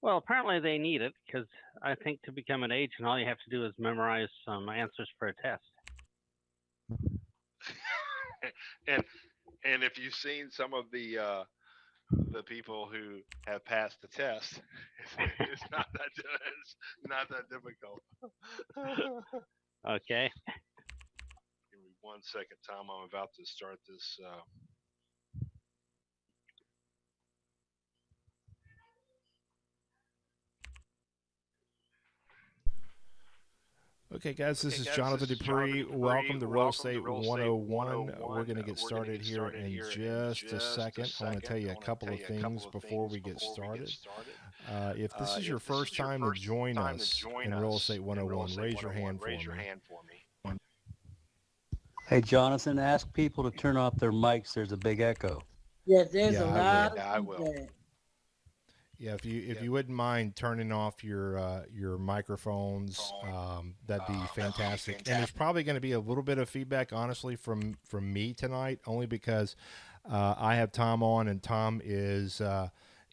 Well, apparently they need it because I think to become an agent, all you have to do is memorize some answers for a test. and and if you've seen some of the people who have passed the test, it's not that it's not that difficult. Okay. Give me 1 second, Tom. I'm about to start this. Okay, guys, this Okay, is guys, Jonathan this is Jonathan Dupree. Dupree. Welcome to Real Welcome to Estate Real Estate 101. We're 101. going to get We're going to started get here started in here in just a just a second. I want to second. tell you I a want to couple tell of you a couple things of before things we get before we get started. started. If this is your If this is first your time to first join time to us join in Real Estate us in Real 101, Estate raise your 101, hand for raise your me. hand for me. Hey, Jonathan, ask people to turn off their mics. There's a big echo. Yes, there's a Yeah, I lot will. of Yeah, I will. feedback. Yeah, if Yeah, you wouldn't mind turning off your microphones, that'd be that'd be fantastic. And there's fantastic. probably going to be a little bit of feedback, honestly, from me tonight, only because I have Tom on, and Tom is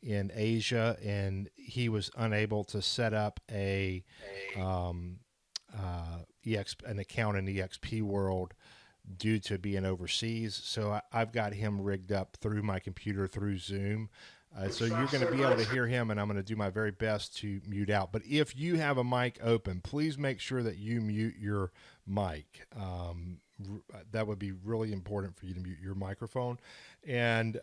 in Asia, and he was unable to set up um, an account in EXP World due to being overseas. So I've got him rigged up through my computer through Zoom. So you're going to be able to hear him, and I'm going to do my very best to mute out. But if you have a mic open, please make sure that you mute your mic. That would be really important for you to mute your microphone. And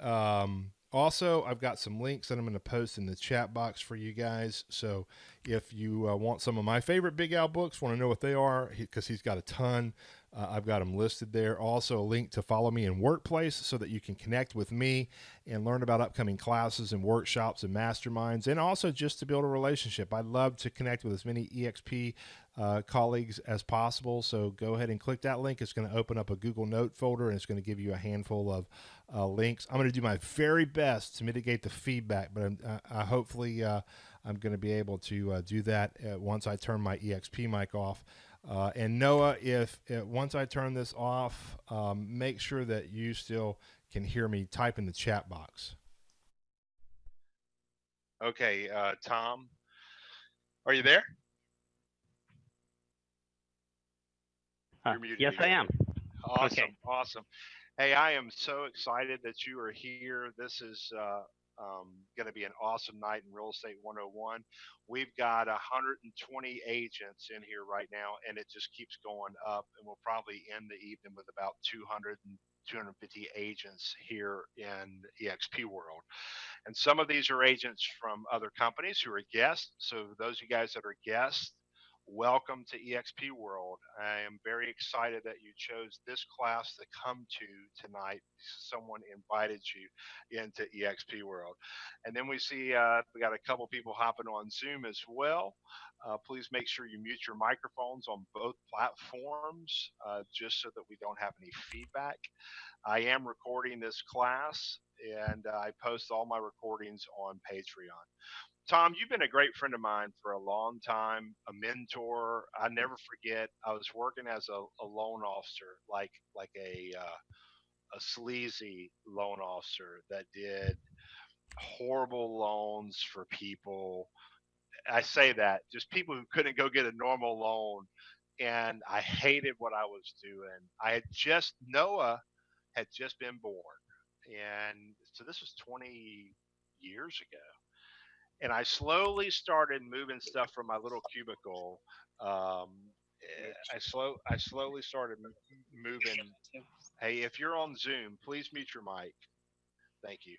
also, I've got some links that I'm going to post in the chat box for you guys. So if you want some of my favorite Big Al books, want to know what they are, because he's got a ton. I've got them listed there. Also, a link to follow me in Workplace so that you can connect with me and learn about upcoming classes and workshops and masterminds, and also just to build a relationship. I'd love to connect with as many EXP colleagues as possible. So go ahead and click that link. It's going to open up a Google Note folder, and it's going to give you a handful of links. I'm going to do my very best to mitigate the feedback, but hopefully I'm going to be able to do that once I turn my EXP mic off. And Noah, if once I turn this off, make sure that you still can hear me. Type in the chat box. Okay, Tom, are you there? You're muted Yes, I again. am. Okay. Awesome, awesome. Hey, I am so excited that you are here. This is going to be an awesome night in Real Estate 101. We've got 120 agents in here right now, and it just keeps going up. And we'll probably end the evening with about 200 and 250 agents here in EXP World. And some of these are agents from other companies who are guests. So those of you guys that are guests, welcome to EXP World. I am very excited that you chose this class to come to tonight. Someone invited you into EXP World. And then we got a couple people hopping on Zoom as well. Please make sure you mute your microphones on both platforms just so that we don't have any feedback. I am recording this class, and I post all my recordings on Patreon. Tom, you've been a great friend of mine for a long time, a mentor. I never forget. I was working as a loan officer, like a sleazy loan officer that did horrible loans for people. I say that just people who couldn't go get a normal loan, and I hated what I was doing. I had just Noah had just been born, and so this was 20 years ago, and I slowly started moving stuff from my little cubicle. Um, I slowly started moving. Hey, if you're on Zoom, please mute your mic. Thank you.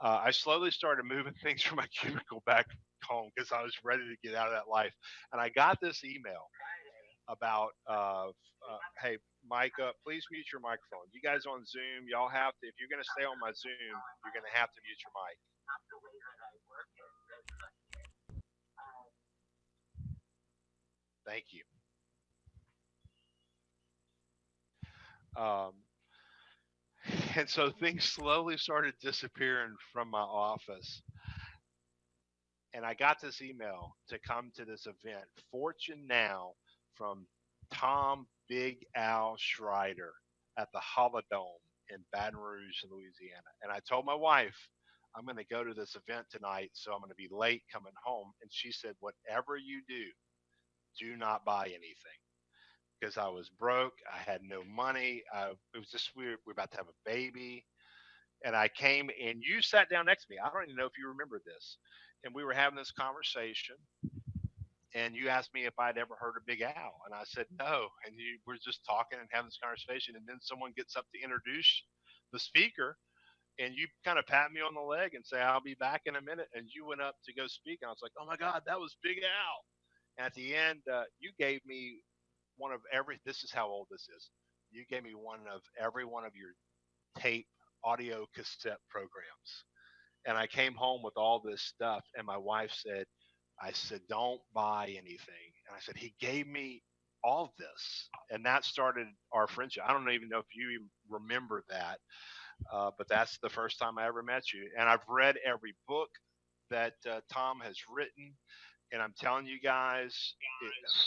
I slowly started moving things from my cubicle back home because I was ready to get out of that life. And I got this email about, hey, Micah, please mute your microphone. You guys on Zoom, y'all have to, if you're going to stay on my Zoom, you're going to have to mute your mic. Thank you. Um, and so things slowly started disappearing from my office. And I got this email to come to this event, Fortune Now, from Tom Big Al Shcreiter at the Holodome in Baton Rouge, Louisiana. And I told my wife, I'm going to go to this event tonight, so I'm going to be late coming home. And she said, whatever you do not buy anything, because I was broke. I had no money. It was just we're about to have a baby. And I came and you sat down next to me. I don't even know if you remember this. And we were having this conversation and you asked me if I'd ever heard of Big Al. And I said, no. And you were just talking and having this conversation. And then someone gets up to introduce the speaker and you kind of pat me on the leg and say, I'll be back in a minute. And you went up to go speak. And I was like, oh my God, that was Big Al. And at the end, you gave me one of every, this is how old this is. You gave me one of every one of your tape audio cassette programs. And I came home with all this stuff. And my wife said, I said, don't buy anything. And I said, he gave me all of this. And that started our friendship. I don't even know if you even remember that, but that's the first time I ever met you. And I've read every book that Tom has written. And I'm telling you guys,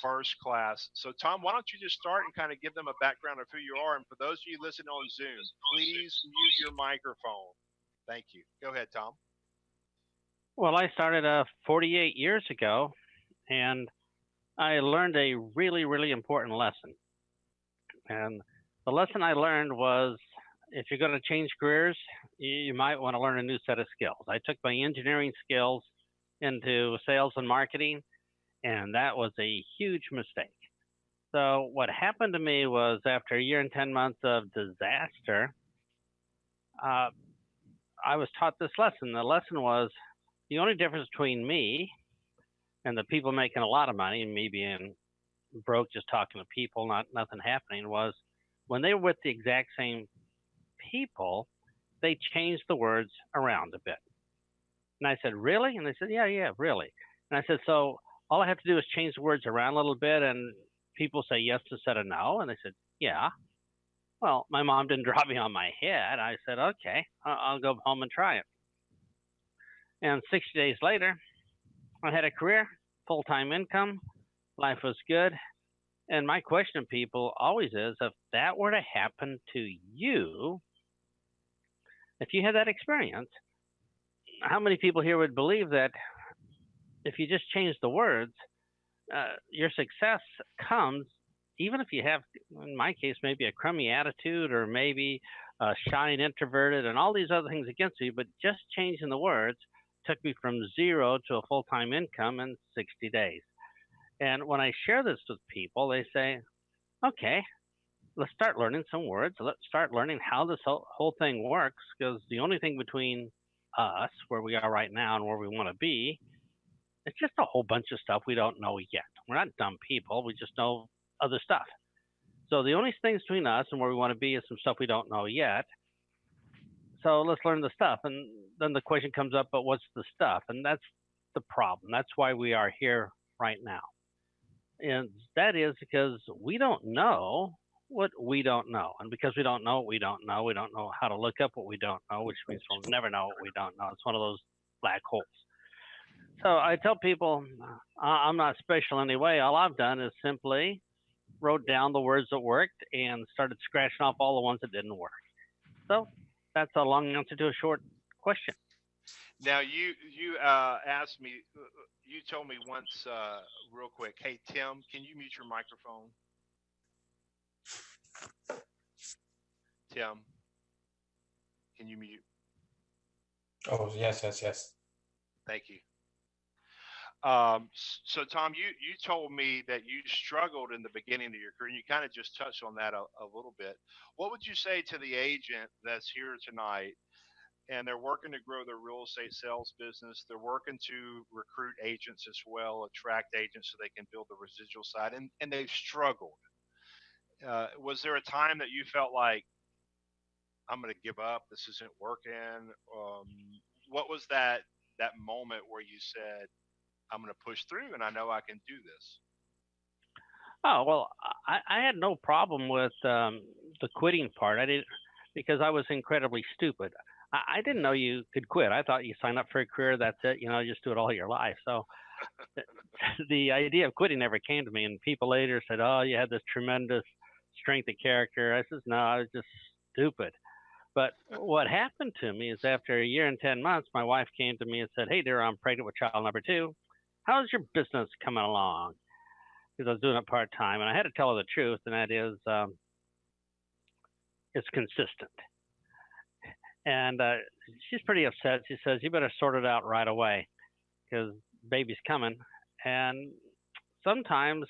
first class. So, Tom, why don't you just start and kind of give them a background of who you are? And for those of you listening on Zoom, please mute your microphone. Thank you. Go ahead, Tom. Well, I started 48 years ago, and I learned a really, really important lesson. And the lesson I learned was if you're going to change careers, you might want to learn a new set of skills. I took my engineering skills into sales and marketing, and that was a huge mistake. So what happened to me was after a year and 10 months of disaster, I was taught this lesson. The lesson was the only difference between me and the people making a lot of money and me being broke just talking to people, nothing happening, was when they were with the exact same people, they changed the words around a bit. And I said, really? And they said, yeah, really. And I said, so all I have to do is change the words around a little bit and people say yes instead of no. And they said, yeah. Well, my mom didn't drop me on my head. I said, okay, I'll go home and try it. And 60 days later, I had a career, full-time income, life was good. And my question to people always is, if that were to happen to you, if you had that experience, how many people here would believe that if you just change the words, your success comes, even if you have, in my case, maybe a crummy attitude or maybe shy and introverted and all these other things against you, but just changing the words took me from zero to a full-time income in 60 days. And when I share this with people, they say, okay, let's start learning some words. Let's start learning how this whole thing works, because the only thing between us, where we are right now and where we want to be, it's just a whole bunch of stuff we don't know yet. We're not dumb people. We just know other stuff. So the only things between us and where we want to be is some stuff we don't know yet. So let's learn the stuff. And then the question comes up, but what's the stuff? And that's the problem. That's why we are here right now. And that is because we don't know what we don't know. And because we don't know what we don't know how to look up what we don't know, which means we'll never know what we don't know. It's one of those black holes. So I tell people I'm not special anyway. All I've done is simply wrote down the words that worked and started scratching off all the ones that didn't work. So that's a long answer to a short question. Now you asked me, you told me once, real quick, hey Tim, can you mute your microphone? Tim, can you mute? Oh, yes. Thank you. So Tom, you told me that you struggled in the beginning of your career, and you kind of just touched on that a little bit. What would you say to the agent that's here tonight, and they're working to grow their real estate sales business? They're working to recruit agents as well, attract agents so they can build the residual side, and they've struggled. Was there a time that you felt like, I'm going to give up, this isn't working? What was that moment where you said, I'm going to push through and I know I can do this? Oh, well, I had no problem with the quitting part. I didn't, because I was incredibly stupid. I didn't know you could quit. I thought you sign up for a career, that's it, just do it all your life. So the idea of quitting never came to me. And people later said, oh, you had this tremendous strength of character. I said, no, I was just stupid. But what happened to me is after a year and 10 months, my wife came to me and said, "Hey, dear, I'm pregnant with child number two. How's your business coming along?" Because I was doing it part time. And I had to tell her the truth, and that is it's consistent. And she's pretty upset. She says, "You better sort it out right away because baby's coming." And sometimes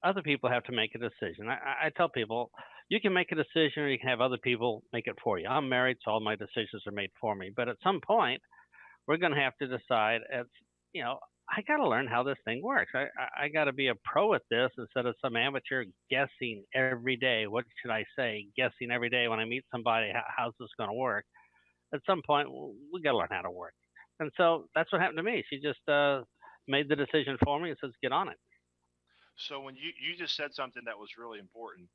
other people have to make a decision. I tell people, you can make a decision or you can have other people make it for you. I'm married, so all my decisions are made for me. But at some point, we're going to have to decide, you know, I got to learn how this thing works. I got to be a pro at this instead of some amateur guessing every day. What should I say? Guessing every day when I meet somebody, how's this going to work? At some point, we got to learn how to work. And so that's what happened to me. She just made the decision for me and says, get on it. So when you just said something that was really important.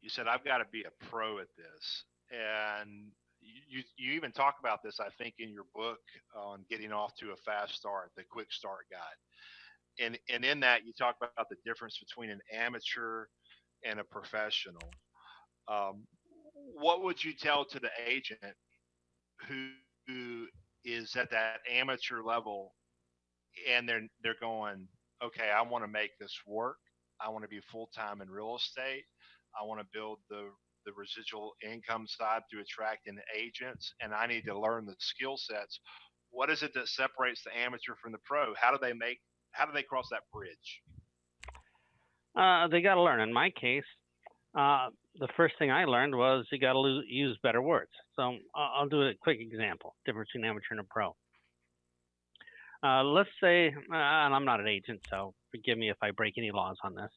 You said I've got to be a pro at this, and you even talk about this, I think, in your book on getting off to a fast start, the quick start guide. And in that you talk about the difference between an amateur and a professional. Um, what would you tell to the agent who is at that amateur level and they're going, okay, I want to make this work. I want to be full time in real estate. I want to build the residual income side through attracting agents, and I need to learn the skill sets. What is it that separates the amateur from the pro? How do they cross that bridge? They got to learn. In my case, the first thing I learned was you got to use better words. So I'll do a quick example, difference between amateur and a pro. Let's say, and I'm not an agent, so forgive me if I break any laws on this,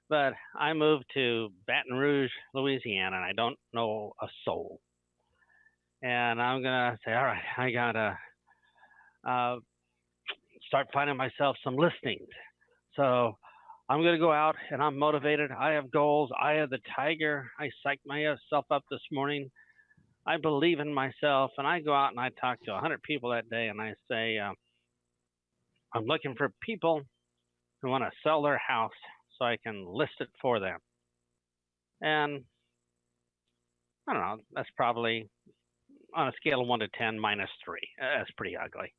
but I moved to Baton Rouge, Louisiana, and I don't know a soul. And I'm going to say, all right, I got to start finding myself some listings. So I'm going to go out and I'm motivated. I have goals. I have the tiger. I psyched myself up this morning. I believe in myself. And I go out and I talk to 100 people that day and I say, I'm looking for people who want to sell their house so I can list it for them. And I don't know, that's probably on a scale of 1 to 10, -3. That's pretty ugly.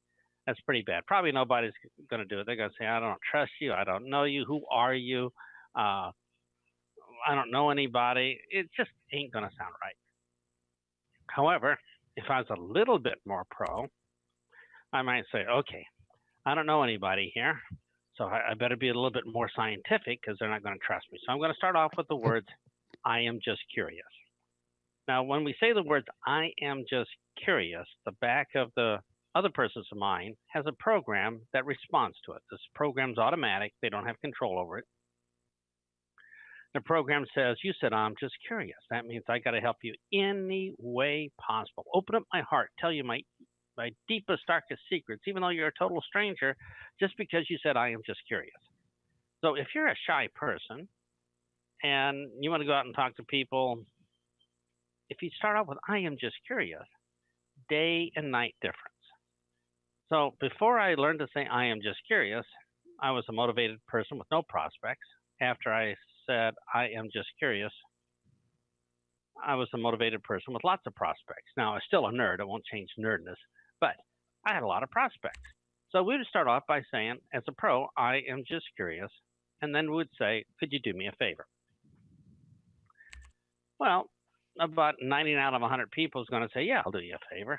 That's pretty bad. Probably nobody's going to do it. They're going to say, I don't trust you. I don't know you. Who are you? I don't know anybody. It just ain't going to sound right. However, if I was a little bit more pro, I might say, okay, I don't know anybody here. So I better be a little bit more scientific because they're not going to trust me. So I'm going to start off with the words, I am just curious. Now, when we say the words, I am just curious, the back of the other person's mind has a program that responds to it. This program's automatic. They don't have control over it. The program says, you said, I'm just curious. That means I got to help you any way possible. Open up my heart, tell you my deepest, darkest secrets, even though you're a total stranger, just because you said, I am just curious. So if you're a shy person and you want to go out and talk to people, if you start off with, I am just curious, day and night difference. So before I learned to say, I am just curious, I was a motivated person with no prospects. After I said, I am just curious, I was a motivated person with lots of prospects. Now, I'm still a nerd. I won't change nerdness, but I had a lot of prospects. So we would start off by saying, as a pro, I am just curious. And then we would say, could you do me a favor? Well, about 90 out of 100 people is going to say, yeah, I'll do you a favor.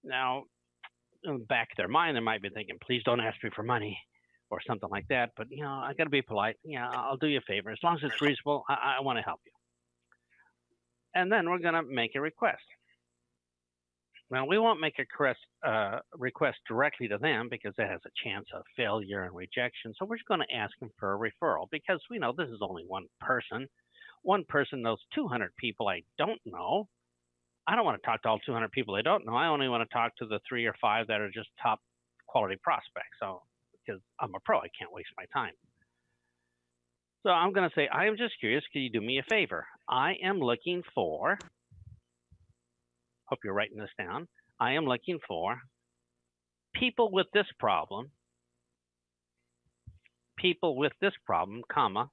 Now, in the back of their mind, they might be thinking, please don't ask me for money or something like that. But, you know, I got to be polite. Yeah, I'll do you a favor. As long as it's reasonable, I want to help you. And then we're going to make a request. Now, we won't make a request directly to them because that has a chance of failure and rejection. So we're just going to ask them for a referral because we know this is only one person. One person knows 200 people I don't know. I don't want to talk to all 200 people I don't know. I only want to talk to the 3 or 5 that are just top quality prospects. So, because I'm a pro, I can't waste my time. So I'm going to say, I am just curious. Can you do me a favor? I am looking for, hope you're writing this down. I am looking for people with this problem, comma,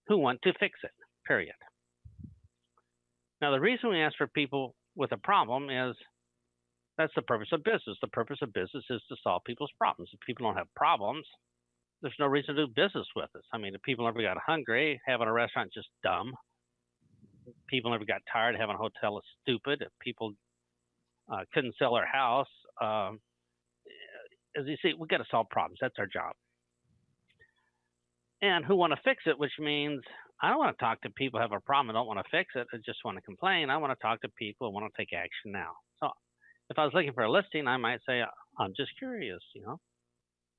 who want to fix it, period. Now, the reason we ask for people with a problem is that's the purpose of business. The purpose of business is to solve people's problems. If people don't have problems, there's no reason to do business with us. I mean, if people never got hungry, having a restaurant is just dumb. People never got tired, having a hotel is stupid. If people couldn't sell their house, as you see, we got to solve problems. That's our job. And who want to fix it, which means I don't want to talk to people who have a problem and don't want to fix it. I just want to complain. I want to talk to people who want to take action now. So if I was looking for a listing, I might say, I'm just curious,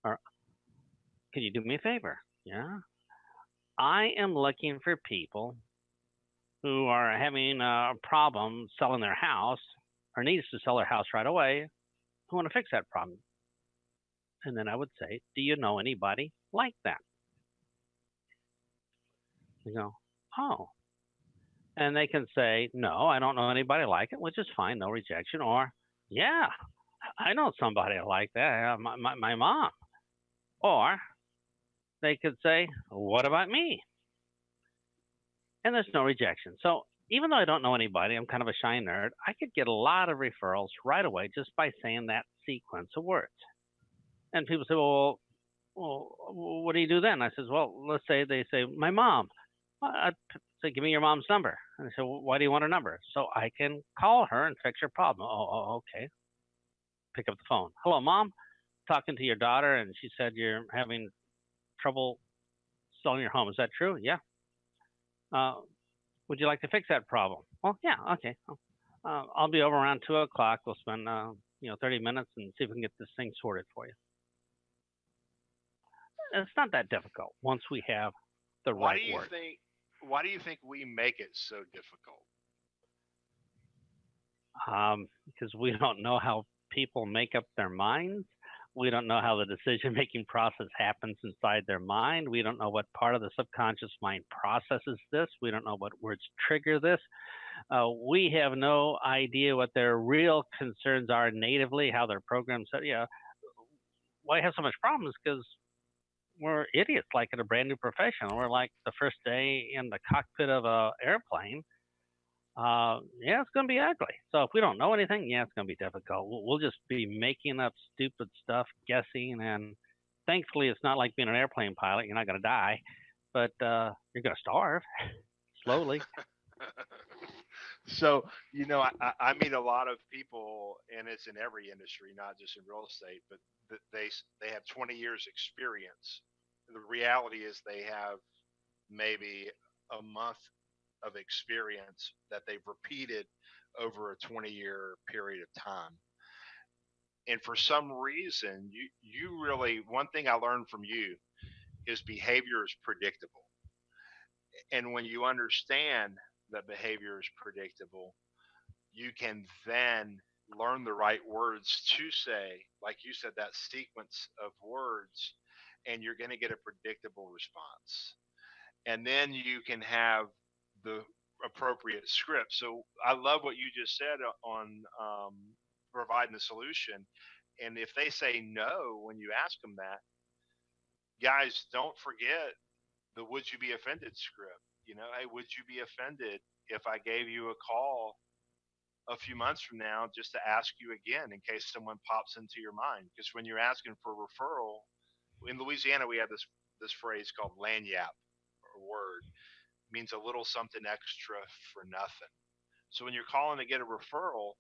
or can you do me a favor? Yeah. I am looking for people who are having a problem selling their house or needs to sell their house right away who want to fix that problem. And then I would say, do you know anybody like that? You go, oh. And they can say, no, I don't know anybody like it, which is fine, no rejection. Or, yeah, I know somebody like that, my mom. Or they could say, what about me? And there's no rejection. So even though I don't know anybody, I'm kind of a shy nerd, I could get a lot of referrals right away just by saying that sequence of words. And people say, well, what do you do then? I says, well, let's say they say, my mom. I'd say, give me your mom's number. And they say, well, why do you want her number? So I can call her and fix her problem. Oh, okay. Pick up the phone. Hello, Mom. Talking to your daughter, and she said you're having trouble selling your home. Is that true? Yeah. Would you like to fix that problem? Well, yeah. Okay. I'll be over around 2:00. We'll spend 30 minutes and see if we can get this thing sorted for you. It's not that difficult once we have the right word. Why do you think we make it so difficult? Because we don't know how people make up their minds. We don't know how the decision-making process happens inside their mind. We don't know what part of the subconscious mind processes this. We don't know what words trigger this. We have no idea what their real concerns are natively, how their programs set. Yeah, why I have so much problems? Because we're idiots, like in a brand new profession. We're like the first day in the cockpit of an airplane. Yeah, it's going to be ugly. So if we don't know anything, yeah, it's going to be difficult. We'll just be making up stupid stuff, guessing, and thankfully it's not like being an airplane pilot. You're not going to die, but you're going to starve slowly. So, I meet a lot of people, and it's in every industry, not just in real estate, but they have 20 years experience. The reality is they have maybe a month of experience that they've repeated over a 20-year period of time. And for some reason, you really, one thing I learned from you is behavior is predictable. And when you understand that behavior is predictable, you can then learn the right words to say, like you said, that sequence of words, and you're going to get a predictable response. And then you can have the appropriate script. So I love what you just said on providing the solution. And if they say no when you ask them that, guys, don't forget the would you be offended script. Hey, would you be offended if I gave you a call a few months from now just to ask you again in case someone pops into your mind? Because when you're asking for a referral, in Louisiana we have this phrase called lanyap, or word, it means a little something extra for nothing. So when you're calling to get a referral,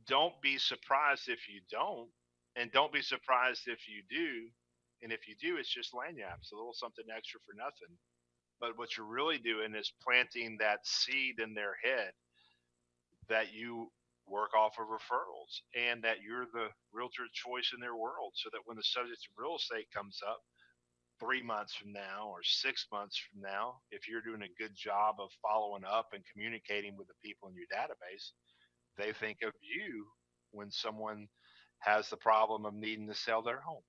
don't be surprised if you don't, and don't be surprised if you do. And if you do, it's just lanyap, a little something extra for nothing. But what you're really doing is planting that seed in their head that you work off of referrals and that you're the realtor choice in their world, so that when the subject of real estate comes up 3 months from now or 6 months from now, if you're doing a good job of following up and communicating with the people in your database, they think of you when someone has the problem of needing to sell their home.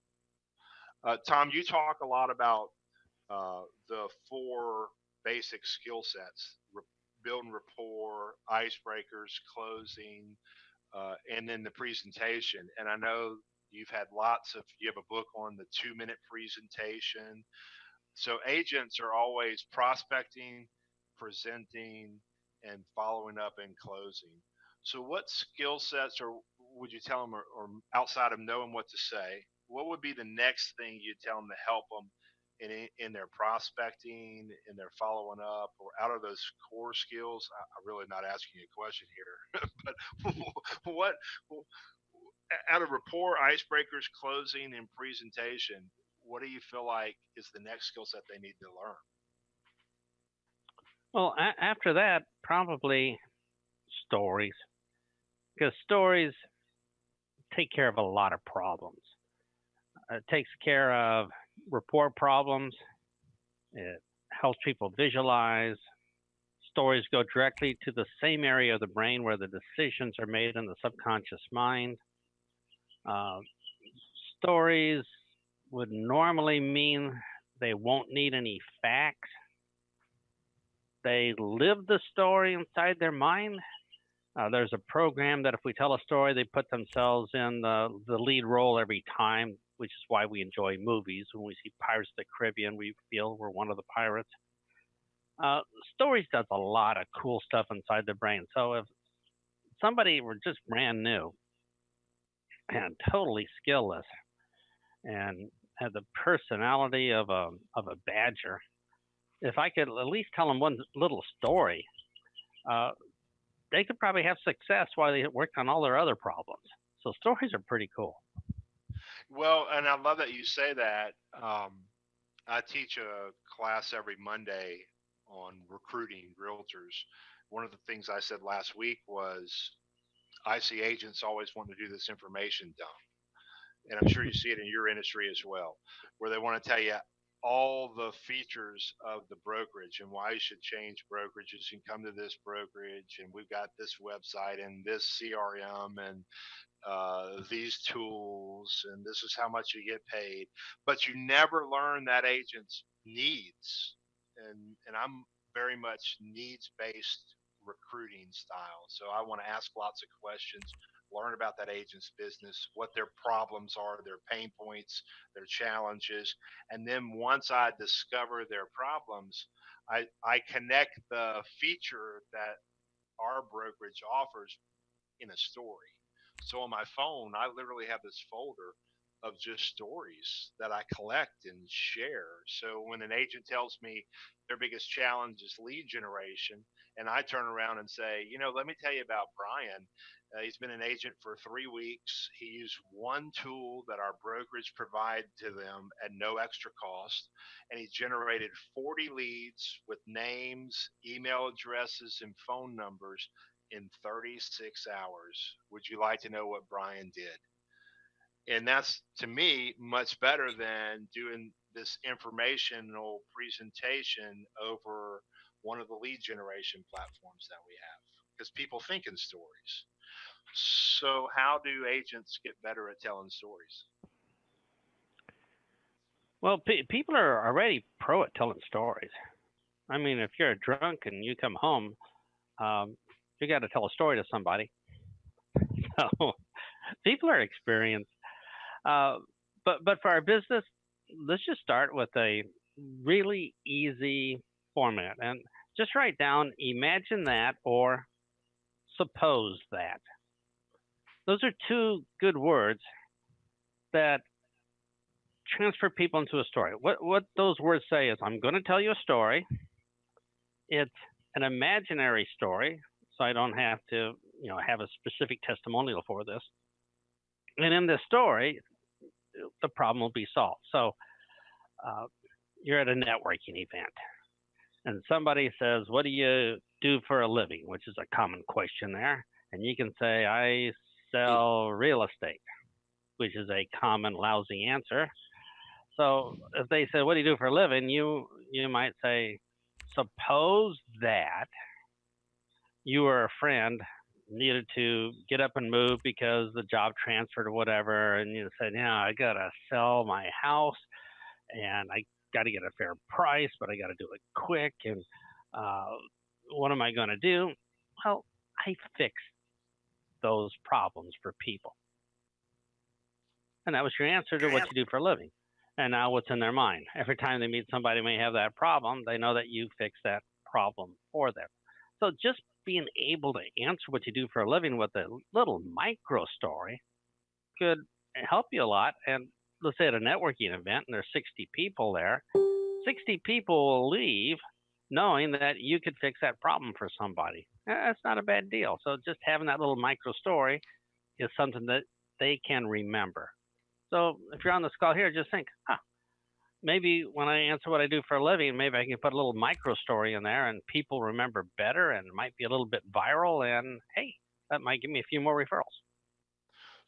Tom, you talk a lot about the four basic skill sets: building rapport, icebreakers, closing, and then the presentation. And I know you have a book on the 2-minute presentation. So agents are always prospecting, presenting, and following up and closing. So, what skill sets or would you tell them, or outside of knowing what to say, what would be the next thing you'd tell them to help them in their prospecting, in their following up, or out of those core skills? I'm really not asking you a question here, but what out of rapport, icebreakers, closing, and presentation, what do you feel like is the next skill set they need to learn? Well, after that, probably stories, because stories take care of a lot of problems. It takes care of rapport problems. It helps people visualize. Stories go directly to the same area of the brain where the decisions are made in the subconscious mind. Uh, Stories would normally mean they won't need any facts. They live the story inside their mind. There's a program that if we tell a story, they put themselves in the lead role every time, which is why we enjoy movies. When we see Pirates of the Caribbean, we feel we're one of the pirates. Stories does a lot of cool stuff inside the brain. So if somebody were just brand new and totally skillless and had the personality of a badger, if I could at least tell them one little story, uh, they could probably have success while they work on all their other problems. So stories are pretty cool. Well, and I love that you say that. I teach a class every Monday on recruiting realtors. One of the things I said last week was I see agents always want to do this information dump. And I'm sure you see it in your industry as well, where they want to tell you all the features of the brokerage and why you should change brokerages and come to this brokerage. And we've got this website and this CRM and these tools, and this is how much you get paid. But you never learn that agent's needs. And I'm very much needs based recruiting style. So I want to ask lots of questions, learn about that agent's business, what their problems are, their pain points, their challenges. And then once I discover their problems, I connect the feature that our brokerage offers in a story. So on my phone, I literally have this folder of just stories that I collect and share. So when an agent tells me their biggest challenge is lead generation, and I turn around and say, let me tell you about Brian. He's been an agent for 3 weeks. He used one tool that our brokerage provide to them at no extra cost, and he generated 40 leads with names, email addresses, and phone numbers in 36 hours. Would you like to know what Brian did? And that's, to me, much better than doing this informational presentation over one of the lead generation platforms that we have, because people think in stories. So how do agents get better at telling stories? Well, people are already pro at telling stories. I mean, if you're a drunk and you come home, you got to tell a story to somebody. So people are experienced. But for our business, let's just start with a really easy format and just write down imagine that or suppose that. Those are two good words that transfer people into a story. What those words say is I'm going to tell you a story. It's an imaginary story, so I don't have to, have a specific testimonial for this. And in this story, the problem will be solved. So you're at a networking event, and somebody says, "What do you do for a living?" Which is a common question there. And you can say, "I sell real estate," which is a common lousy answer. So if they say, "What do you do for a living?" you might say, "Suppose that you or a friend needed to get up and move because the job transferred or whatever, and you said, yeah, I gotta sell my house and I gotta get a fair price, but I gotta do it quick, and what am I gonna do?" Well, I fix those problems for people. And that was your answer to what you do for a living. And now what's in their mind? Every time they meet somebody who may have that problem, they know that you fix that problem for them. So just being able to answer what you do for a living with a little micro story could help you a lot. And let's say at a networking event and there's 60 people there, 60 people will leave knowing that you could fix that problem for somebody. That's not a bad deal. So just having that little micro story is something that they can remember. So if you're on this call here, just think, maybe when I answer what I do for a living, maybe I can put a little micro story in there and people remember better and it might be a little bit viral. And hey, that might give me a few more referrals.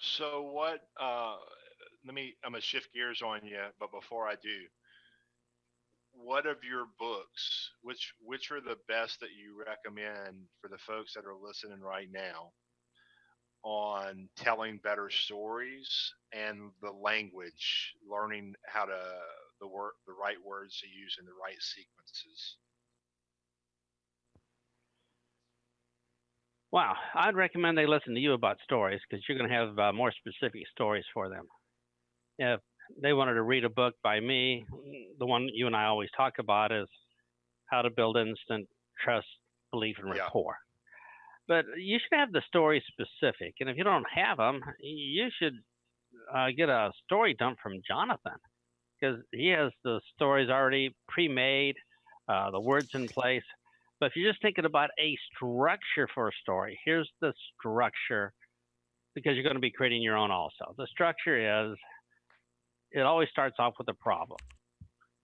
So what? I'm gonna shift gears on you, but before I do, what of your books? Which are the best that you recommend for the folks that are listening right now on telling better stories and the language, learning how to the right words to use in the right sequences? Wow, I'd recommend they listen to you about stories because you're going to have more specific stories for them. If they wanted to read a book by me, the one you and I always talk about is How to Build Instant Trust, Belief, and Yeah. Rapport. But you should have the stories specific. And if you don't have them, you should get a story dump from Jonathan because he has the stories already pre-made, the words in place. But if you're just thinking about a structure for a story, here's the structure because you're going to be creating your own also. The structure is it always starts off with a problem.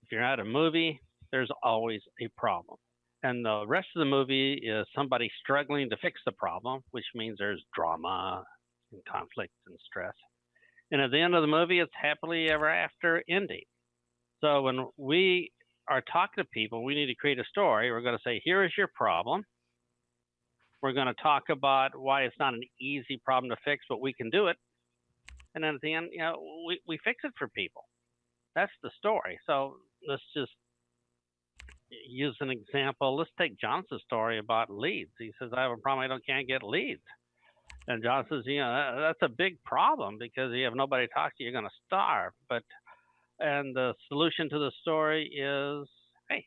If you're at a movie, there's always a problem. And the rest of the movie is somebody struggling to fix the problem, which means there's drama and conflict and stress. And at the end of the movie, it's happily ever after ending. So when we are talking to people, we need to create a story. We're going to say, here is your problem. We're going to talk about why it's not an easy problem to fix, but we can do it. And then at the end, we fix it for people. That's the story. So let's just use an example. Let's take Johnson's story about leads. He says, I have a problem. Can't get leads. And John says, that's a big problem because you have nobody to talk to. You're going to starve. And the solution to the story is, hey,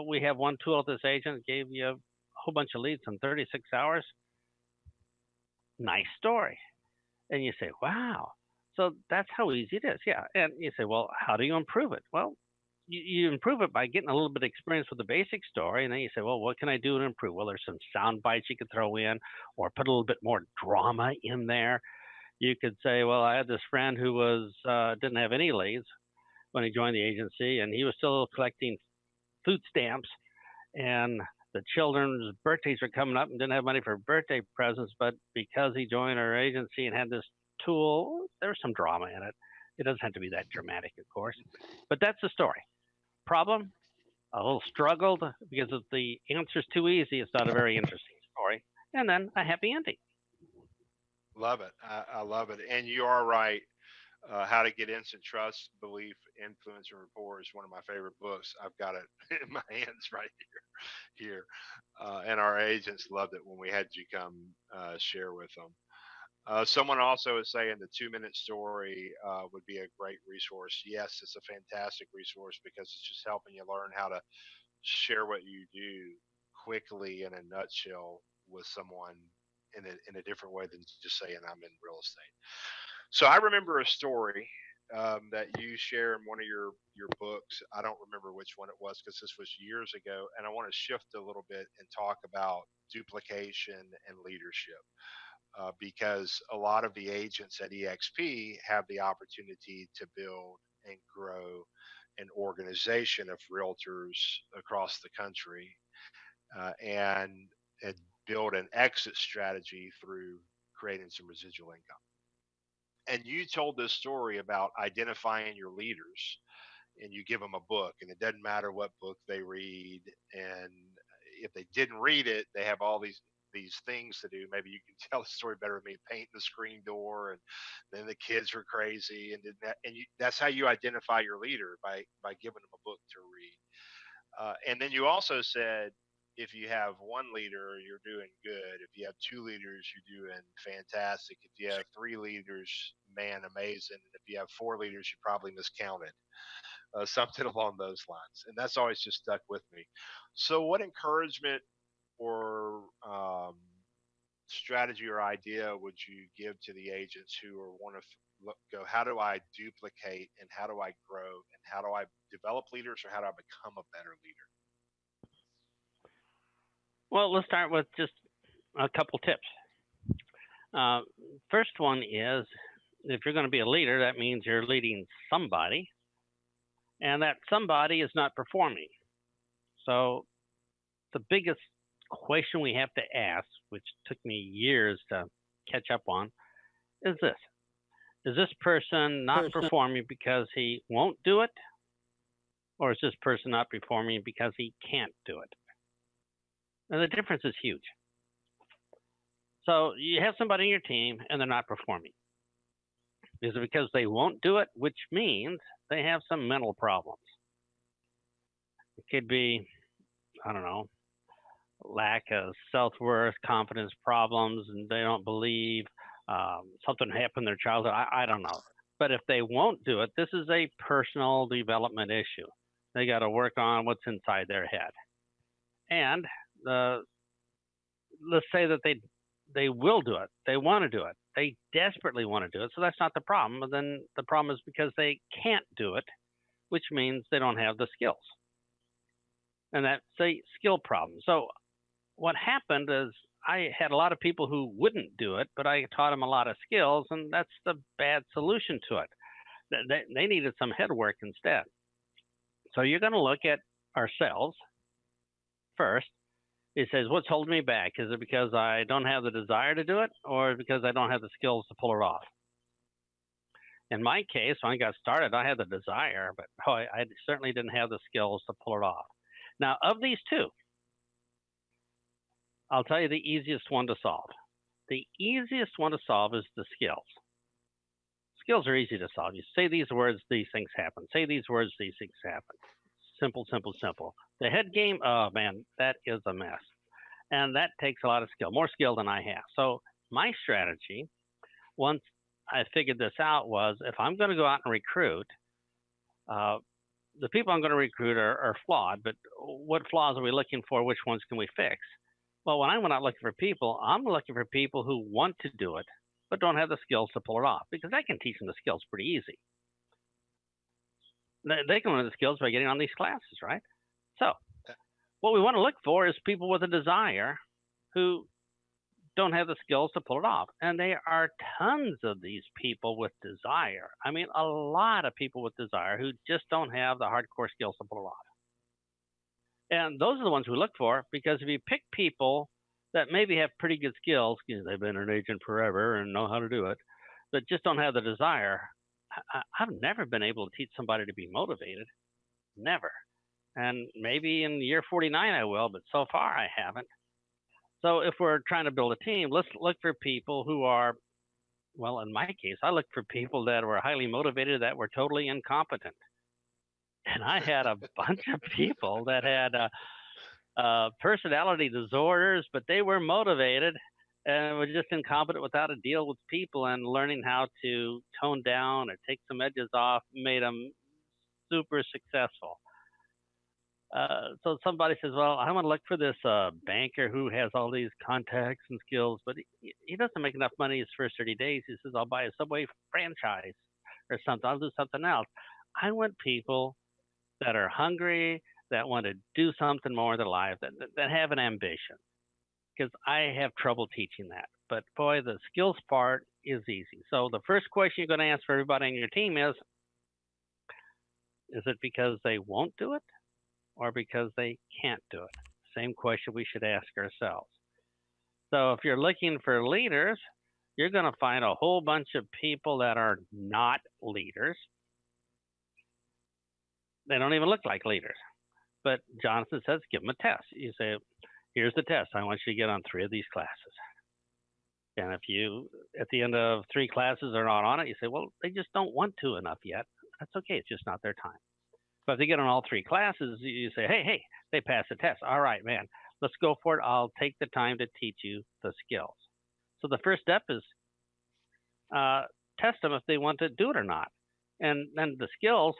we have one tool at this agent gave you a whole bunch of leads in 36 hours. Nice story. And you say, wow. So that's how easy it is. Yeah. And you say, well, how do you improve it? Well, you improve it by getting a little bit of experience with the basic story. And then you say, well, what can I do to improve? Well, there's some sound bites you could throw in or put a little bit more drama in there. You could say, well, I had this friend who didn't have any leads when he joined the agency, and he was still collecting food stamps, and the children's birthdays were coming up and didn't have money for birthday presents, but because he joined our agency and had this tool, there's some drama in it. It doesn't have to be that dramatic, of course, but that's the story. Problem, a little struggled because if the answer's too easy, it's not a very interesting story, and then a happy ending. Love it. I love it. And you are right. How to Get Instant Trust, Belief, Influence, and Rapport is one of my favorite books. I've got it in my hands right here. And our agents loved it when we had you come share with them. Someone also is saying the 2 minute story would be a great resource. Yes, it's a fantastic resource because it's just helping you learn how to share what you do quickly in a nutshell with someone in a different way than just saying I'm in real estate. So I remember a story that you share in one of your books. I don't remember which one it was because this was years ago, and I want to shift a little bit and talk about duplication and leadership. Because a lot of the agents at EXP have the opportunity to build and grow an organization of realtors across the country and, and build an exit strategy through creating some residual income. And you told this story about identifying your leaders and you give them a book, and it doesn't matter what book they read, and if they didn't read it, they have all these things to do. Maybe you can tell the story better than me. Paint the screen door, and then the kids are crazy, and that's how you identify your leader by giving them a book to read. And then you also said if you have one leader, you're doing good. If you have two leaders, you're doing fantastic. If you have three leaders, man, amazing. And if you have four leaders, you probably miscounted. Something along those lines. And that's always just stuck with me. So, what encouragement or strategy or idea would you give to the agents who are want to go, how do I duplicate and how do I grow and how do I develop leaders or how do I become a better leader? Well, let's start with just a couple tips. First one is, if you're going to be a leader, that means you're leading somebody, and that somebody is not performing. So the biggest question we have to ask, which took me years to catch up on, is this. Is this person not performing because he won't do it? Or is this person not performing because he can't do it? And the difference is huge. So you have somebody in your team and they're not performing. Is it because they won't do it, which means they have some mental problems? It could be, I don't know, lack of self-worth, confidence problems, and they don't believe something happened in their childhood. I don't know. But if they won't do it, this is a personal development issue. They got to work on what's inside their head. And let's say that they will do it. They want to do it. They desperately want to do it. So that's not the problem. But then the problem is because they can't do it, which means they don't have the skills. And that's a skill problem. So what happened is I had a lot of people who wouldn't do it, but I taught them a lot of skills, and that's the bad solution to it. They needed some head work instead. So you're going to look at ourselves first. It says, what's holding me back? Is it because I don't have the desire to do it, or because I don't have the skills to pull it off? In my case, when I got started, I had the desire, but I certainly didn't have the skills to pull it off. Now, of these two, I'll tell you the easiest one to solve. The easiest one to solve is the skills. Skills are easy to solve. You say these words, these things happen. Say these words, these things happen. Simple, simple, simple. The head game, oh man, that is a mess. And that takes a lot of skill, more skill than I have. So my strategy, once I figured this out, was if I'm going to go out and recruit, the people I'm going to recruit are flawed, but what flaws are we looking for? Which ones can we fix? Well, when I went out looking for people, I'm looking for people who want to do it, but don't have the skills to pull it off, because I can teach them the skills pretty easy. They can learn the skills by getting on these classes, right? So what we want to look for is people with a desire who don't have the skills to pull it off. And there are tons of these people with desire. I mean, a lot of people with desire who just don't have the hardcore skills to pull it off. And those are the ones we look for, because if you pick people that maybe have pretty good skills, because they've been an agent forever and know how to do it, but just don't have the desire, I've never been able to teach somebody to be motivated. Never. And maybe in year 49 I will, but so far I haven't. So if we're trying to build a team, let's look for people who are, well, in my case, I looked for people that were highly motivated that were totally incompetent. And I had a bunch of people that had personality disorders, but they were motivated and were just incompetent with how to deal with people, and learning how to tone down or take some edges off made them super successful. So somebody says, well, I want to look for this banker who has all these contacts and skills, but he doesn't make enough money his first 30 days. He says, I'll buy a Subway franchise or something. I'll do something else. I want people that are hungry, that want to do something more in their life, that have an ambition. Because I have trouble teaching that. But boy, the skills part is easy. So the first question you're going to ask for everybody on your team is it because they won't do it, or because they can't do it? Same question we should ask ourselves. So if you're looking for leaders, you're going to find a whole bunch of people that are not leaders. They don't even look like leaders. But Jonathan says, give them a test. You say, here's the test. I want you to get on 3 of these classes. And if you, at the end of 3 classes, are not on it, you say, well, they just don't want to enough yet. That's okay. It's just not their time. But if they get on all 3 classes, you say, hey, they passed the test. All right, man, let's go for it. I'll take the time to teach you the skills. So the first step is test them if they want to do it or not. And then the skills,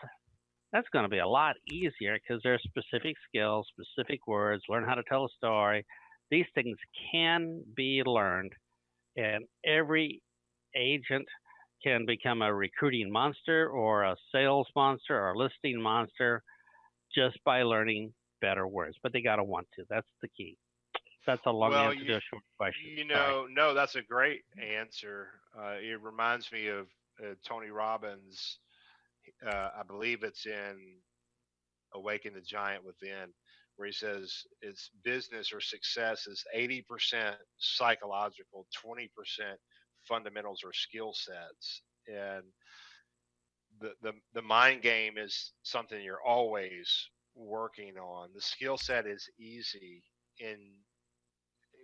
that's going to be a lot easier, because there are specific skills, specific words, learn how to tell a story. These things can be learned, and every agent can become a recruiting monster or a sales monster or a listing monster just by learning better words. But they got to want to. That's the key. That's a long Well, answer to a short question. you Sorry. know, no, that's a great answer. It reminds me of Tony Robbins. I believe it's in Awaken the Giant Within, where he says it's business or success is 80% psychological, 20% fundamentals or skill sets. And the mind game is something you're always working on. The skill set is easy. And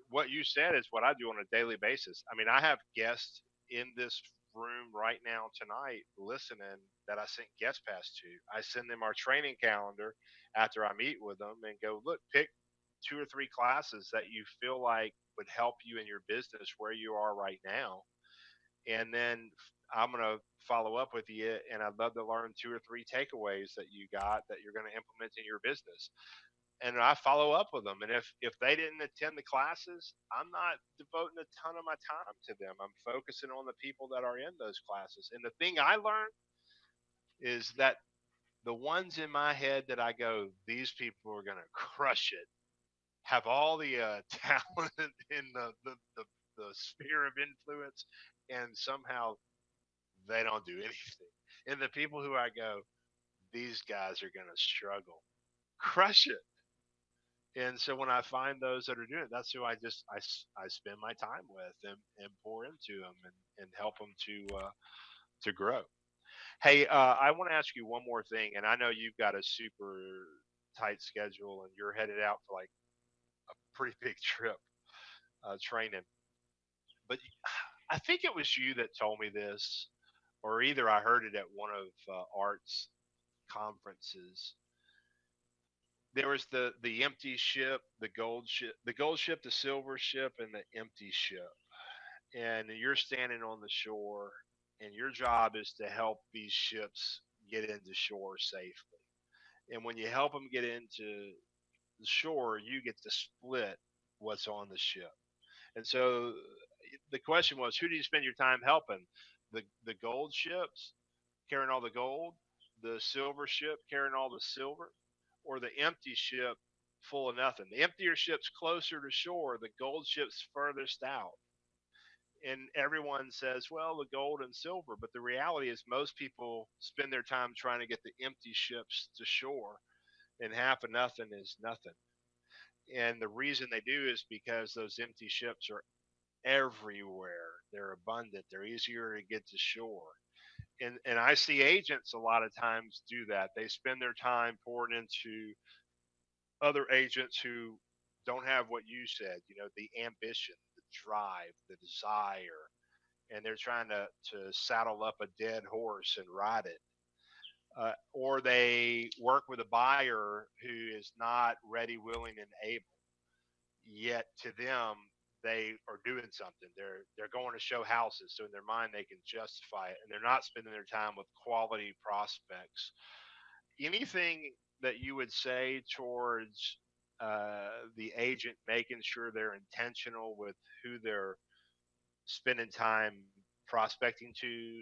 what you said is what I do on a daily basis. I mean, I have guests in this room right now tonight listening that I sent guest pass to. I send them our training calendar after I meet with them and go, look, pick 2 or 3 classes that you feel like would help you in your business where you are right now. And then I'm going to follow up with you. And I'd love to learn 2 or 3 takeaways that you got that you're going to implement in your business. And I follow up with them. And if they didn't attend the classes, I'm not devoting a ton of my time to them. I'm focusing on the people that are in those classes. And the thing I learned is that the ones in my head that I go, these people are going to crush it, have all the talent in the sphere of influence, and somehow they don't do anything. And the people who I go, these guys are going to struggle, crush it. And so when I find those that are doing it, that's who I spend my time with and pour into them and help them to grow. Hey, I want to ask you one more thing, and I know you've got a super tight schedule and you're headed out for like a pretty big trip training. But I think it was you that told me this, or either I heard it at one of Art's conferences. There was the empty ship, the gold ship, the silver ship, and the empty ship. And you're standing on the shore, and your job is to help these ships get into shore safely. And when you help them get into the shore, you get to split what's on the ship. And so the question was, who do you spend your time helping? The gold ships carrying all the gold, the silver ship carrying all the silver, or the empty ship full of nothing? The emptier ship's closer to shore, the gold ship's furthest out. And everyone says, well, the gold and silver. But the reality is, most people spend their time trying to get the empty ships to shore, and half of nothing is nothing. And the reason they do is because those empty ships are everywhere. They're abundant. They're easier to get to shore. And I see agents a lot of times do that. They spend their time pouring into other agents who don't have what you said, the ambition, the drive, the desire, and they're trying to saddle up a dead horse and ride it. Or they work with a buyer who is not ready, willing, and able. Yet to them, they are doing something. They're going to show houses, so in their mind they can justify it, and they're not spending their time with quality prospects. Anything that you would say towards the agent making sure they're intentional with who they're spending time prospecting to,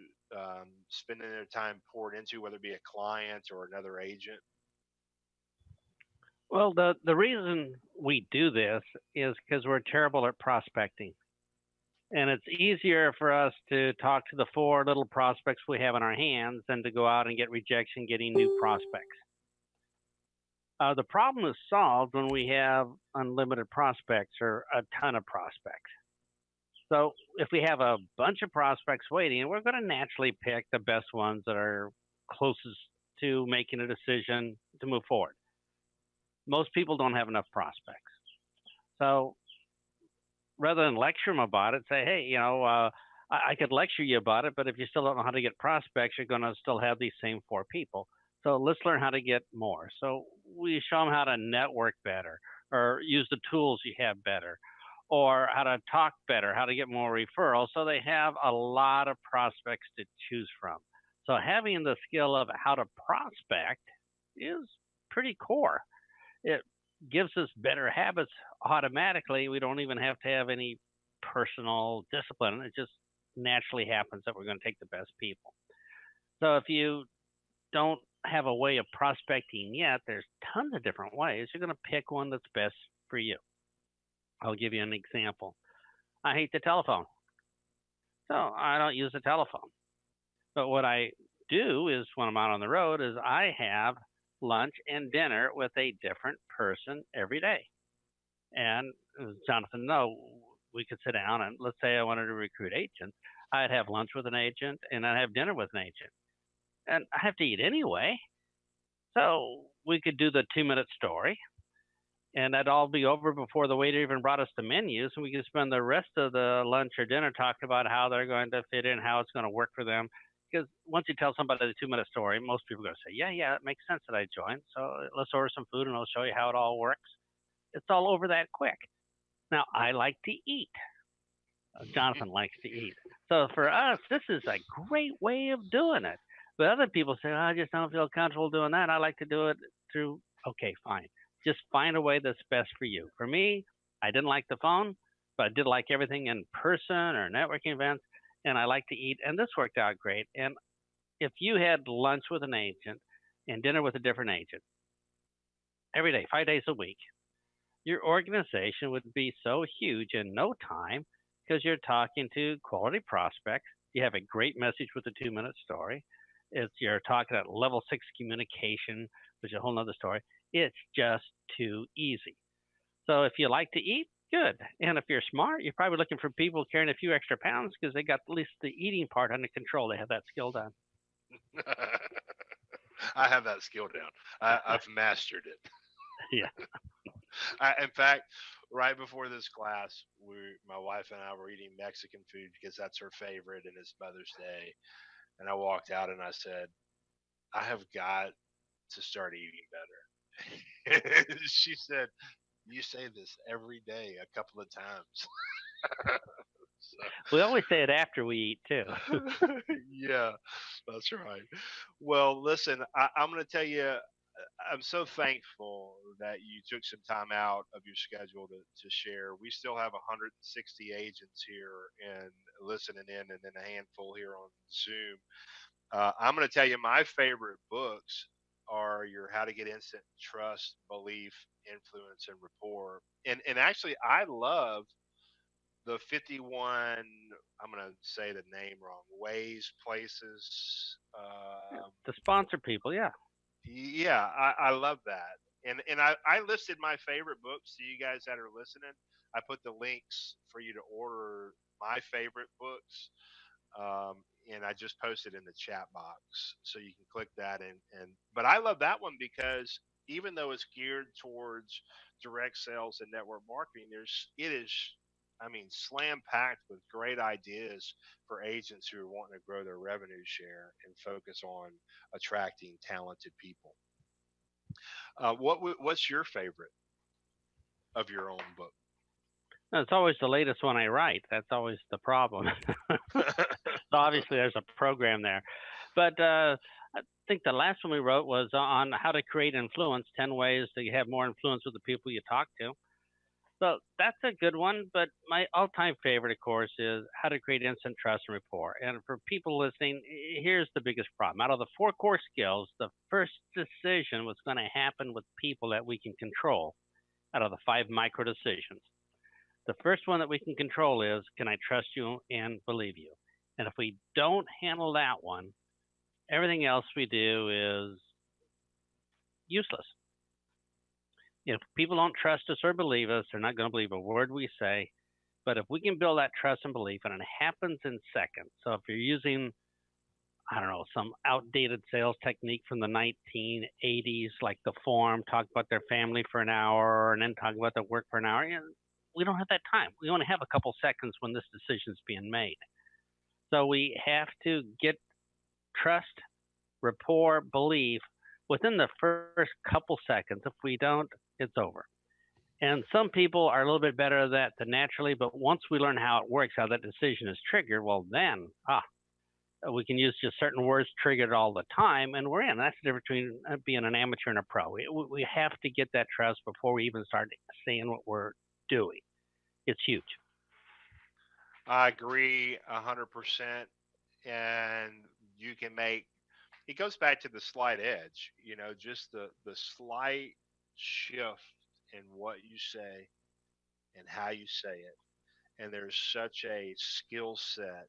spending their time poured into, whether it be a client or another agent? Well, the reason we do this is because we're terrible at prospecting. And it's easier for us to talk to the 4 little prospects we have in our hands than to go out and get rejection getting new prospects. The problem is solved when we have unlimited prospects or a ton of prospects. So if we have a bunch of prospects waiting, we're going to naturally pick the best ones that are closest to making a decision to move forward. Most people don't have enough prospects. So rather than lecture them about it, say, hey, I could lecture you about it, but if you still don't know how to get prospects, you're going to still have these same 4 people. So let's learn how to get more. So we show them how to network better, or use the tools you have better, or how to talk better, how to get more referrals. So they have a lot of prospects to choose from. So having the skill of how to prospect is pretty core. gives us better habits automatically. We don't even have to have any personal discipline. It just naturally happens that we're going to take the best people. So if you don't have a way of prospecting yet, there's tons of different ways. You're going to pick one that's best for you. I'll give you an example. I hate the telephone, so I don't use the telephone. But what I do is when I'm out on the road is I have lunch and dinner with a different person every day. And Jonathan, no, we could sit down and let's say I wanted to recruit agents. I'd have lunch with an agent and I'd have dinner with an agent. And I have to eat anyway. So we could do the 2 minute story and that'd all be over before the waiter even brought us the menus. And we could spend the rest of the lunch or dinner talking about how they're going to fit in, how it's going to work for them. Because once you tell somebody the 2 minute story, most people are going to say, yeah, it makes sense that I joined. So let's order some food and I'll show you how it all works. It's all over that quick. Now, I like to eat. Jonathan likes to eat. So for us, this is a great way of doing it. But other people say, I just don't feel comfortable doing that. I like to do it through, okay, fine. Just find a way that's best for you. For me, I didn't like the phone, but I did like everything in person or networking events, and I like to eat, and this worked out great. And if you had lunch with an agent and dinner with a different agent every day, 5 days a week, your organization would be so huge in no time because you're talking to quality prospects. You have a great message with a 2 minute story. You're talking at level 6 communication, which is a whole nother story. It's just too easy. So if you like to eat, good. And if you're smart, you're probably looking for people carrying a few extra pounds because they got at least the eating part under control. They have that skill down. I have that skill down. I've mastered it. Yeah. In fact, right before this class, my wife and I were eating Mexican food because that's her favorite and it's Mother's Day. And I walked out and I said, I have got to start eating better. She said, you say this every day a couple of times. We always say it after we eat too. Yeah, that's right. Well, listen, I'm going to tell you, I'm so thankful that you took some time out of your schedule to share. We still have 160 agents here and listening in, and then a handful here on Zoom. I'm going to tell you my favorite books are your How to Get Instant Trust, Belief, Influence, and Rapport. And actually, I love the 51, I'm going to say the name wrong, ways, places. The sponsor people, yeah. Yeah, I love that. And I listed my favorite books to you guys that are listening. I put the links for you to order my favorite books. And I just posted in the chat box. So you can click that but I love that one because even though it's geared towards direct sales and network marketing, it is I mean, slam packed with great ideas for agents who are wanting to grow their revenue share and focus on attracting talented people. What's your favorite of your own book? It's always the latest one I write. That's always the problem. So obviously there's a program there. But I think the last one we wrote was on how to create influence, 10 ways to have more influence with the people you talk to. So that's a good one, but my all-time favorite, of course, is how to create instant trust and rapport. And for people listening, here's the biggest problem. Out of the 4 core skills, the first decision was going to happen with people that we can control out of the 5 micro decisions. The first one that we can control is, can I trust you and believe you? And if we don't handle that one, everything else we do is useless. If people don't trust us or believe us, they're not going to believe a word we say. But if we can build that trust and belief, and it happens in seconds. So if you're using, I don't know, some outdated sales technique from the 1980s, like the form, talk about their family for an hour and then talk about their work for an hour, we don't have that time. We only have a couple seconds when this decision is being made. So we have to get trust, rapport, belief within the first couple seconds. If we don't, it's over. And some people are a little bit better at that than naturally, but once we learn how it works, how that decision is triggered, well then, We can use just certain words triggered all the time, and we're in. That's the difference between being an amateur and a pro. We have to get that trust before we even start saying what we're doing. It's huge. I agree 100%. And you can make it goes back to the slight edge, just the slight shift in what you say and how you say it. And there's such a skill set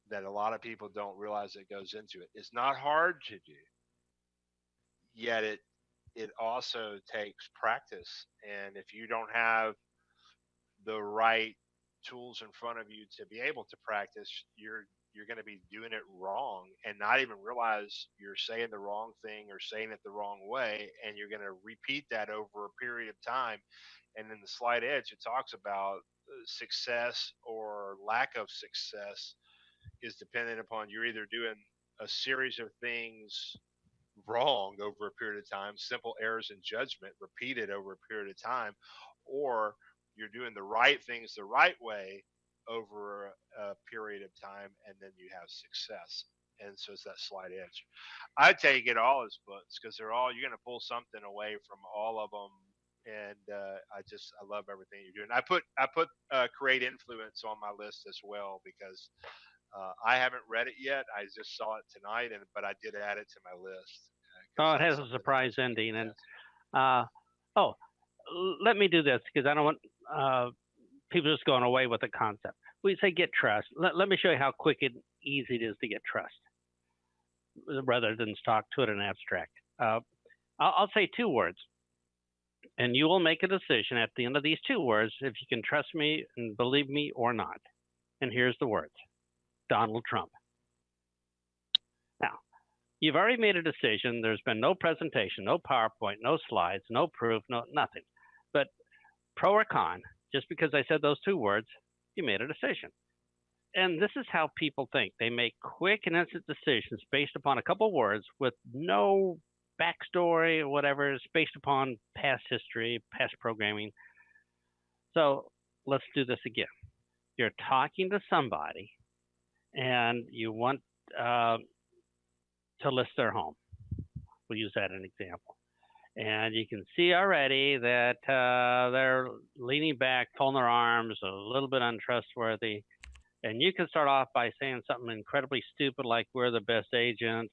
that a lot of people don't realize that goes into it. It's not hard to do, yet it also takes practice. And if you don't have the right tools in front of you to be able to practice, you're going to be doing it wrong and not even realize you're saying the wrong thing or saying it the wrong way, and you're going to repeat that over a period of time. And in the slight edge, it talks about success or lack of success is dependent upon you're either doing a series of things wrong over a period of time, simple errors in judgment repeated over a period of time, or you're doing the right things the right way over a period of time, and then you have success. And so it's that slight edge. I take it all as books because you're going to pull something away from all of them. And I love everything you're doing. I put create influence on my list as well because I haven't read it yet. I just saw it tonight, but I did add it to my list. Oh, it has a surprise ending, and let me do this because I don't want people just going away with the concept. We say get trust. Let me show you how quick and easy it is to get trust, rather than talk to it in abstract. I'll say 2 words, and you will make a decision at the end of these 2 words if you can trust me and believe me or not. And here's the words: Donald Trump. Now, you've already made a decision. There's been no presentation, no PowerPoint, no slides, no proof, no nothing. But pro or con, just because I said those 2 words, you made a decision. And this is how people think. They make quick and instant decisions based upon a couple words with no backstory or whatever. It's based upon past history, past programming. So let's do this again. You're talking to somebody and you want to list their home. We'll use that as an example. And you can see already that they're leaning back, folding their arms, a little bit untrustworthy. And you can start off by saying something incredibly stupid like, we're the best agent,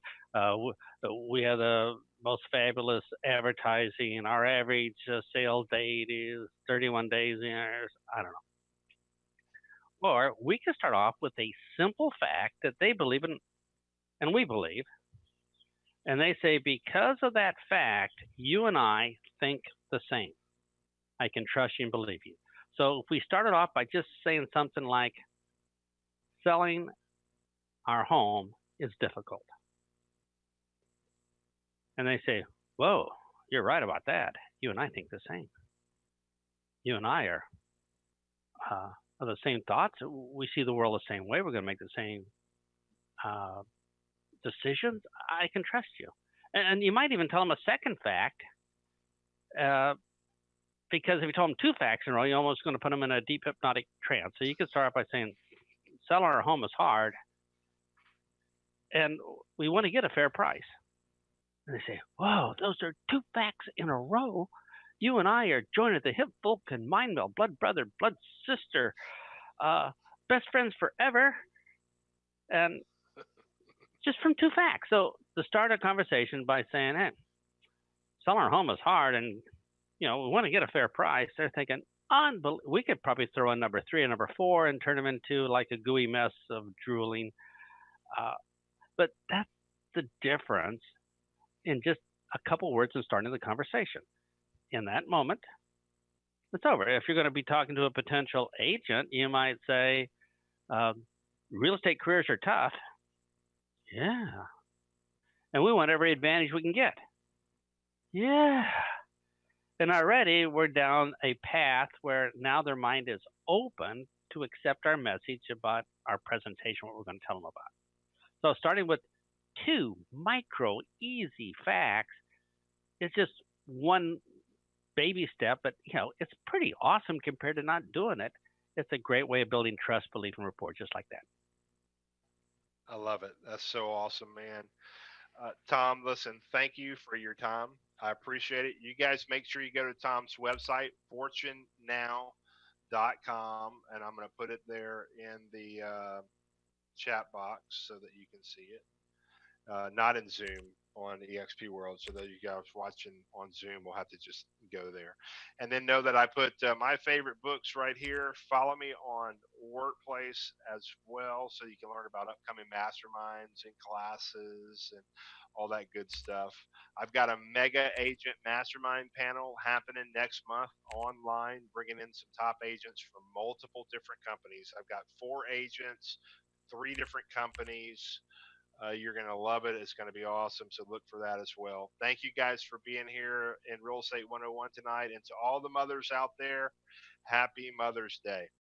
we have the most fabulous advertising, our average sales date is 31 days in, I don't know. Or we can start off with a simple fact that they believe in and we believe. And they say, because of that fact, you and I think the same. I can trust you and believe you. So if we started off by just saying something like, selling our home is difficult. And they say, whoa, you're right about that. You and I think the same. You and I are the same thoughts. We see the world the same way. We're going to make the same decisions. I can trust you. And you might even tell them a second fact, because if you told them 2 facts in a row, you're almost going to put them in a deep hypnotic trance. So you can start by saying, selling our home is hard, and we want to get a fair price. And they say, whoa, those are 2 facts in a row. You and I are joined at the hip, Vulcan, mind meld, blood brother, blood sister, best friends forever. And just from 2 facts. So to start a conversation by saying, hey, selling our home is hard, and we want to get a fair price. They're thinking, we could probably throw in number 3 and number 4 and turn them into like a gooey mess of drooling. But that's the difference in just a couple words and starting the conversation. In that moment, it's over. If you're going to be talking to a potential agent, you might say, real estate careers are tough. Yeah. And we want every advantage we can get. Yeah. And already we're down a path where now their mind is open to accept our message about our presentation, what we're going to tell them about. So starting with 2 micro, easy facts is just one baby step, but it's pretty awesome compared to not doing it. It's a great way of building trust, belief, and rapport, just like that. I love it. That's so awesome, man. Tom, listen, thank you for your time. I appreciate it. You guys make sure you go to Tom's website, fortunenow.com, and I'm going to put it there in the chat box so that you can see it. Not in Zoom, on EXP World. So that you guys watching on Zoom will have to just go there. And then know that I put my favorite books right here. Follow me on Workplace as well, so you can learn about upcoming masterminds and classes and all that good stuff. I've got a mega agent mastermind panel happening next month online, bringing in some top agents from multiple different companies. I've got 4 agents, 3 different companies. You're going to love it. It's going to be awesome. So look for that as well. Thank you guys for being here in Real Estate 101 tonight. And to all the mothers out there, happy Mother's Day.